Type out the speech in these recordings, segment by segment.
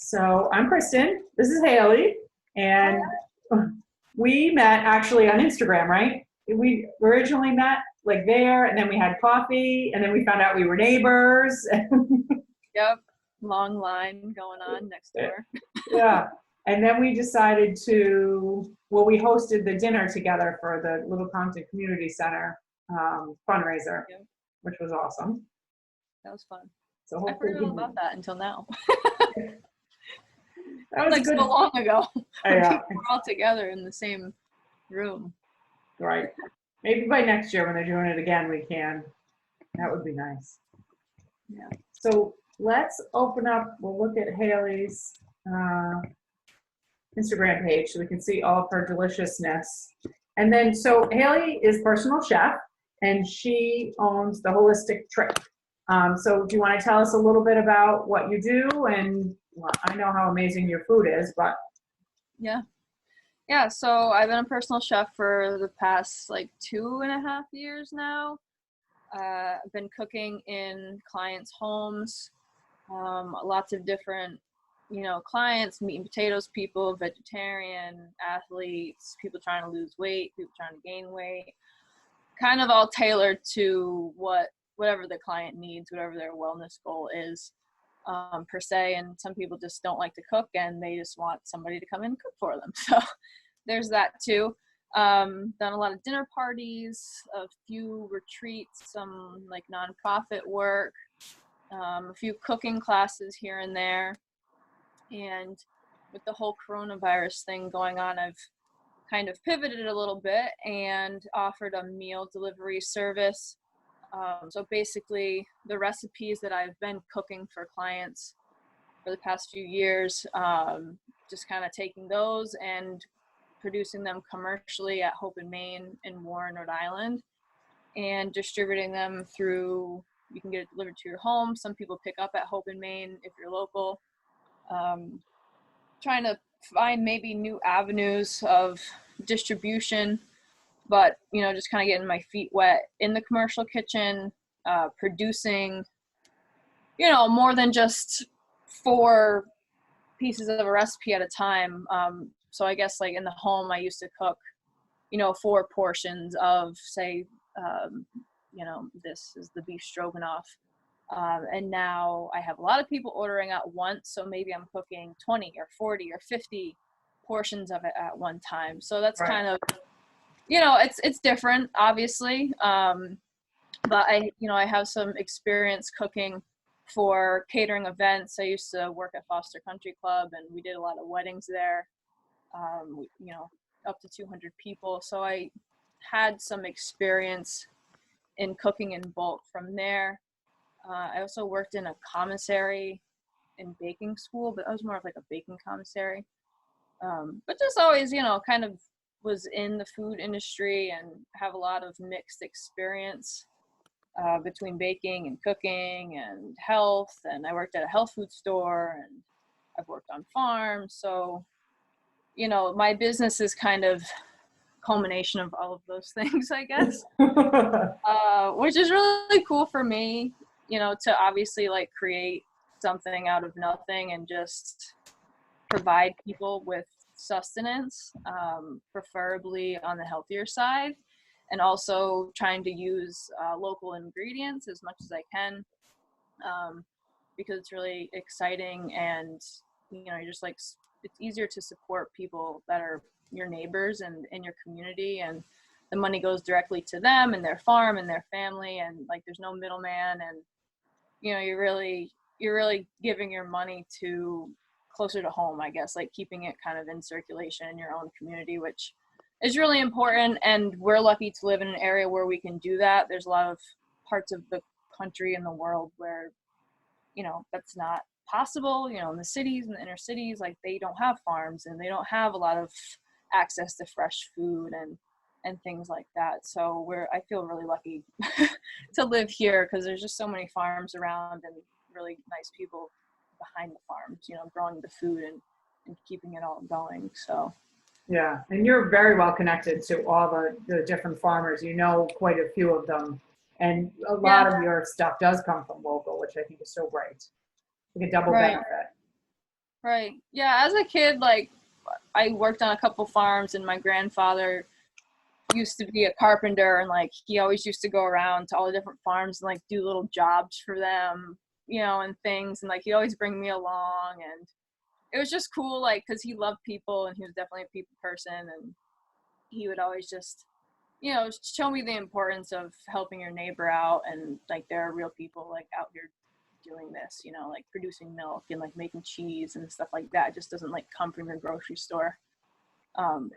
So I'm Kristen. This is Haley, and we met actually on Instagram, right? We originally met like there, and then we had coffee, and then we found out we were neighbors. Yep. Long line going on next door. Yeah. And then we decided we hosted the dinner together for the Little Compton Community Center fundraiser, Yep. which was awesome. That was fun. So I forgot all about that until now. That was like good. So long ago. Yeah. We're all together in the same room. Right. Maybe by next year when they're doing it again, we can. That would be nice. Yeah. So let's open up. We'll look at Haley's Instagram page so we can see all of her deliciousness. And then, so Haley is personal chef, and she owns the Holistic Trip. So do you want to tell us a little bit about what you do? And well, I know how amazing your food is, but Yeah, so I've been a personal chef for the past like 2.5 years now. I've been cooking in clients' homes, lots of different, clients, meat and potatoes people, vegetarian, athletes, people trying to lose weight, people trying to gain weight, kind of all tailored to whatever the client needs, whatever their wellness goal is, per se. And some people just don't like to cook and they just want somebody to come in and cook for them. So there's that too. Done a lot of dinner parties, a few retreats, some like nonprofit work, a few cooking classes here and there. And with the whole coronavirus thing going on, I've kind of pivoted a little bit and offered a meal delivery service. So basically the recipes that I've been cooking for clients for the past few years, just kind of taking those and producing them commercially at Hope in Maine in Warren, Rhode Island, and distributing them through, you can get it delivered to your home. Some people pick up at Hope in Maine if you're local. Trying to find maybe new avenues of distribution, but just kind of getting my feet wet in the commercial kitchen, producing more than just 4 pieces of a recipe at a time. So I guess like in the home I used to cook 4 portions of, say, this is the beef stroganoff, and now I have a lot of people ordering at once, so maybe I'm cooking 20 or 40 or 50 portions of it at one time. So that's right. Kind of it's different, obviously, but I have some experience cooking for catering events. I used to work at Foster Country Club, and we did a lot of weddings there, up to 200 people. So I had some experience in cooking in bulk from there. I also worked in a commissary in baking school, but I was more of like a baking commissary. But just always, kind of was in the food industry and have a lot of mixed experience between baking and cooking and health. And I worked at a health food store, and I've worked on farms. So, my business is kind of culmination of all of those things, I guess, which is really cool for me, to obviously like create something out of nothing and just provide people with sustenance, preferably on the healthier side, and also trying to use local ingredients as much as I can, because it's really exciting, and you're just like, it's easier to support people that are your neighbors and in your community, and the money goes directly to them and their farm and their family, and like there's no middleman, and you're really giving your money to closer to home, I guess, like keeping it kind of in circulation in your own community, which is really important. And we're lucky to live in an area where we can do that. There's a lot of parts of the country and the world where that's not possible. In the cities and the inner cities, like they don't have farms and they don't have a lot of access to fresh food and things like that. So I feel really lucky to live here, because there's just so many farms around and really nice people behind the farms, growing the food and keeping it all going. So yeah, and you're very well connected to all the different farmers. Quite a few of them, and a lot of your stuff does come from local, which I think is so great. Like a double benefit. Right. Yeah, as a kid, like, I worked on a couple farms, and my grandfather used to be a carpenter, and like he always used to go around to all the different farms and like do little jobs for them, and things, and like he'd always bring me along, and it was just cool, like, because he loved people and he was definitely a people person, and he would always just show me the importance of helping your neighbor out, and like there are real people like out here doing this, like producing milk and like making cheese and stuff like that. It just doesn't like come from your grocery store.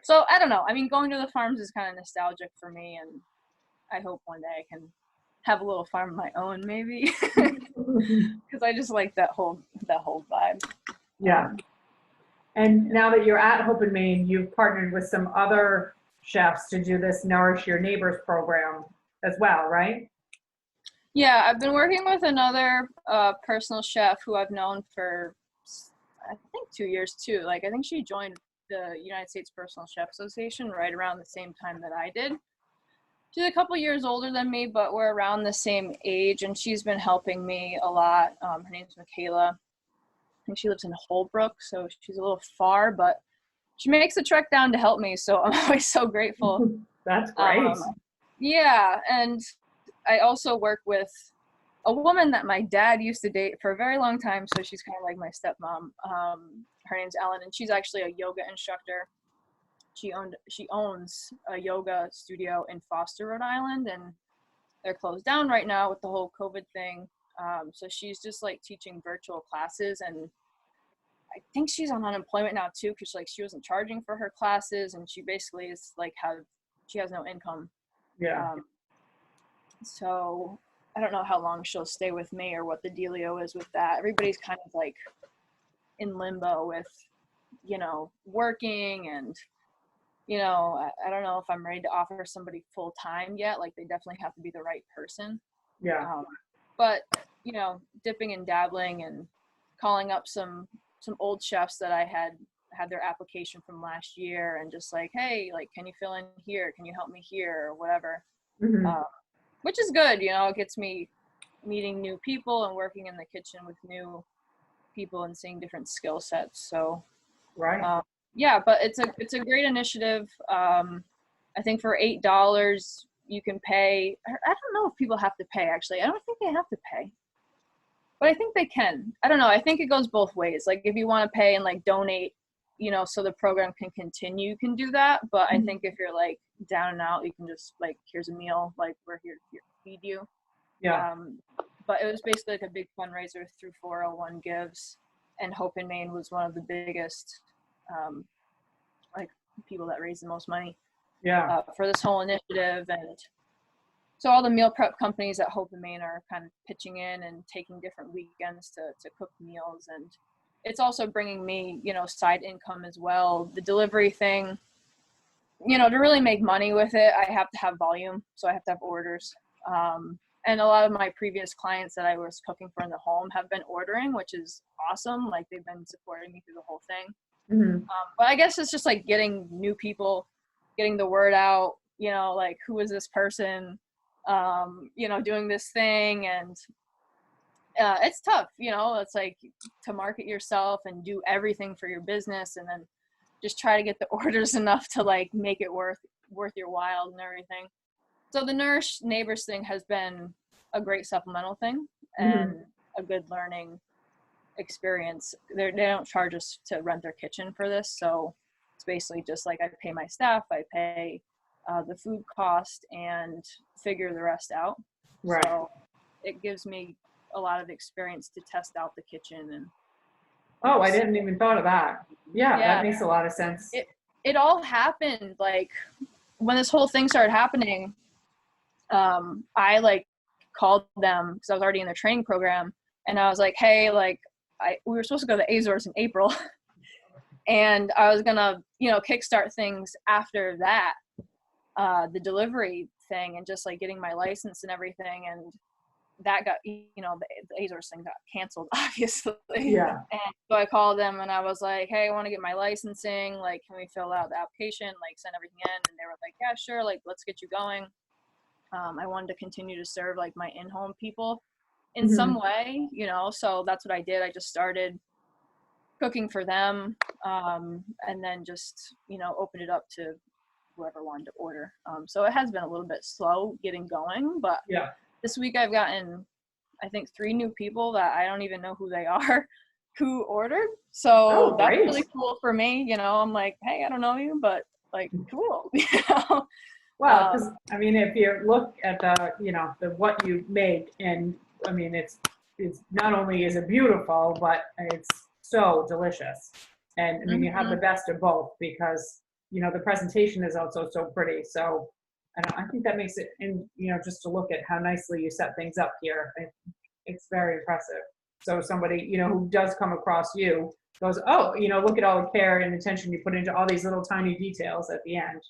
So I don't know. I mean, going to the farms is kind of nostalgic for me, and I hope one day I can have a little farm of my own, maybe, because I just like that whole vibe. Yeah. And now that you're at Hope and Main, you've partnered with some other chefs to do this Nourish Your Neighbors program as well, right? Yeah, I've been working with another personal chef who I've known for, I think, 2 years too. Like, I think she joined the United States Personal Chef Association right around the same time that I did. She's a couple years older than me, but we're around the same age, and she's been helping me a lot. Her name's Michaela, and she lives in Holbrook, so she's a little far, but she makes the trek down to help me, so I'm always so grateful. That's great. Yeah, and I also work with a woman that my dad used to date for a very long time, so she's kind of like my stepmom. Her name's Ellen, and she's actually a yoga instructor. She owns a yoga studio in Foster, Rhode Island, and they're closed down right now with the whole COVID thing. So she's just like teaching virtual classes, and I think she's on unemployment now too, because like she wasn't charging for her classes, and she basically is like she has no income. Yeah. So I don't know how long she'll stay with me or what the dealio is with that. Everybody's kind of like in limbo with, working, and, I don't know if I'm ready to offer somebody full time yet. Like, they definitely have to be the right person. Yeah. But, dipping and dabbling and calling up some old chefs that I had their application from last year, and just like, hey, like, can you fill in here? Can you help me here, or whatever? Mm-hmm. Which is good, it gets me meeting new people and working in the kitchen with new people and seeing different skill sets. So, Right. yeah, but it's a great initiative. I think for $8 you can pay. I don't know if people have to pay, actually. I don't think they have to pay, but I think they can. I don't know. I think it goes both ways. Like, if you want to pay and like donate, so the program can continue, you can do that. But I think if you're like down and out, you can just like, here's a meal, like, we're here to feed you. Yeah. But it was basically like a big fundraiser through 401 Gives, and Hope and Main was one of the biggest, like, people that raised the most money Yeah. for this whole initiative. And so all the meal prep companies at Hope and Main are kind of pitching in and taking different weekends to cook meals, and it's also bringing me, side income as well. The delivery thing, to really make money with it, I have to have volume, so I have to have orders. And a lot of my previous clients that I was cooking for in the home have been ordering, which is awesome. Like, they've been supporting me through the whole thing. Mm-hmm. But I guess it's just like getting new people, getting the word out, like, who is this person, doing this thing. And it's tough, it's like to market yourself and do everything for your business, and then just try to get the orders enough to like make it worth your while and everything. So the Nourish Neighbors thing has been a great supplemental thing and a good learning experience. They don't charge us to rent their kitchen for this, so it's basically just like I pay my staff, I pay the food cost, and figure the rest out. Right. So it gives me a lot of experience to test out the kitchen. And Oh, I didn't even thought of that. Yeah, that makes a lot of sense. It all happened like when this whole thing started happening. I like called them because I was already in their training program, and I was like, hey, like, we were supposed to go to the Azores in April, and I was gonna, kickstart things after that, the delivery thing, and just like getting my license and everything, and that got, the Azores thing got canceled, obviously. Yeah. And so I called them and I was like, hey, I want to get my licensing. Like, can we fill out the application, like send everything in? And they were like, yeah, sure. Like, let's get you going. I wanted to continue to serve like my in-home people in some way, so that's what I did. I just started cooking for them, and then just, open it up to whoever wanted to order. So it has been a little bit slow getting going, but Yeah. this week I've gotten, I think, 3 new people that I don't even know who they are who ordered. So Oh, that's great. really cool for me. I'm like, hey, I don't know you, but like, cool. You know? Well, because I mean, if you look at the what you make, and I mean, it's not only is it beautiful, but it's so delicious. And I mean, you have the Mhm. best of both because the presentation is also so pretty. So, and I think that makes it, and just to look at how nicely you set things up here, it's very impressive. So somebody who does come across you goes, oh, look at all the care and attention you put into all these little tiny details at the end.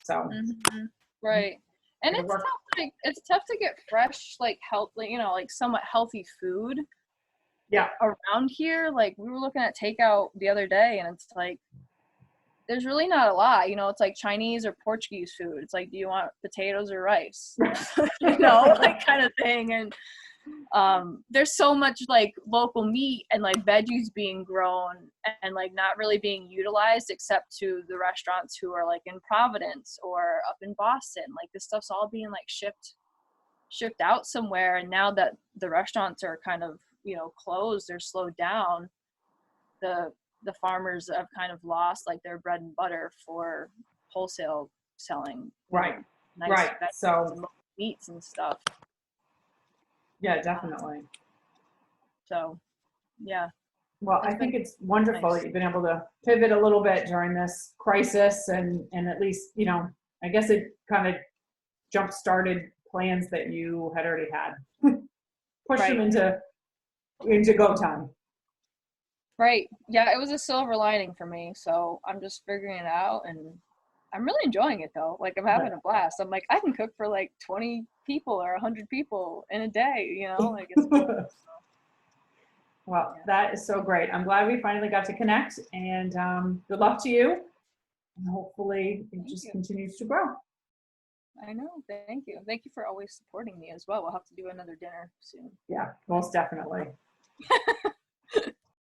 So. Mhm. Right. And It'll it's work. tough. Like, it's tough to get fresh, like healthy, like somewhat healthy food Yeah. around here. Like we were looking at takeout the other day, and it's like there's really not a lot. It's like Chinese or Portuguese food. It's like, do you want potatoes or rice? Like kind of thing. And there's so much like local meat and like veggies being grown and like not really being utilized except to the restaurants who are like in Providence or up in Boston. Like this stuff's all being like shipped out somewhere, and now that the restaurants are kind of closed, they're slowed down, the farmers have kind of lost like their bread and butter for wholesale selling, Right. nice Right. vegetables So and meats and stuff. yeah, definitely. So yeah, Well, I it's been think it's wonderful that nice. you've been able to pivot a little bit during this crisis, and at least I guess it kind of jump started plans that you had already had, push them Right. into go time. Right. Yeah, it was a silver lining for me. So I'm just figuring it out, and I'm really enjoying it though. Like I'm having a blast. I'm like, I can cook for like 20 people or 100 people in a day, like it's fun. Well, Yeah. that is so great. I'm glad we finally got to connect, and good luck to you. And hopefully it Thank just you. continues to grow. I know. Thank you. Thank you for always supporting me as well. We'll have to do another dinner soon. Yeah, most definitely.